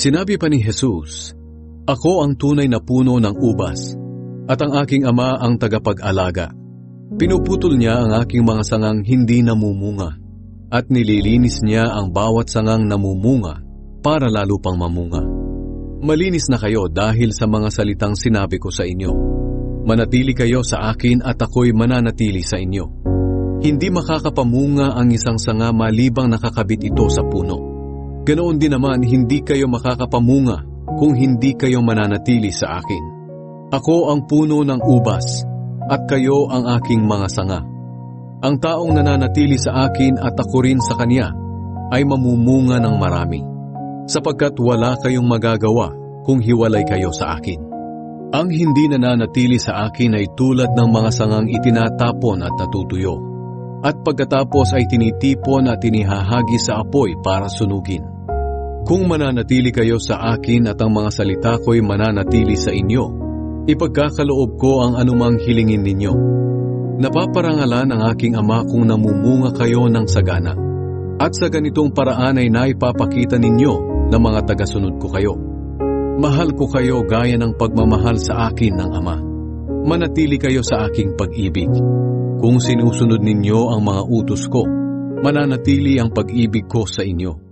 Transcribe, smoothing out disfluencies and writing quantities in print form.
Sinabi pa ni Jesus, "Ako ang tunay na puno ng ubas, at ang aking Ama ang tagapag-alaga. Pinuputol niya ang aking mga sangang hindi namumunga, at nililinis niya ang bawat sangang namumunga para lalo pang mamunga. Malinis na kayo dahil sa mga salitang sinabi ko sa inyo. Manatili kayo sa akin at ako'y mananatili sa inyo. Hindi makakapamunga ang isang sanga malibang nakakabit ito sa puno. Ganoon din naman, hindi kayo makakapamunga kung hindi kayo mananatili sa akin. Ako ang puno ng ubas, at kayo ang aking mga sanga. Ang taong nananatili sa akin at ako rin sa kanya ay mamumunga ng marami, sapagkat wala kayong magagawa kung hiwalay kayo sa akin. Ang hindi nananatili sa akin ay tulad ng mga sangang itinatapon at natutuyo, at pagkatapos ay tinitipon at tinihahagi sa apoy para sunugin. Kung mananatili kayo sa akin at ang mga salita ko'y mananatili sa inyo, ipagkakaloob ko ang anumang hilingin ninyo. Napaparangalan ang aking Ama kung namumunga kayo ng sagana, at sa ganitong paraan ay naipapakita ninyo na mga tagasunod ko kayo. Mahal ko kayo gaya ng pagmamahal sa akin ng Ama. Manatili kayo sa aking pag-ibig. Kung sinusunod ninyo ang mga utos ko, mananatili ang pag-ibig ko sa inyo.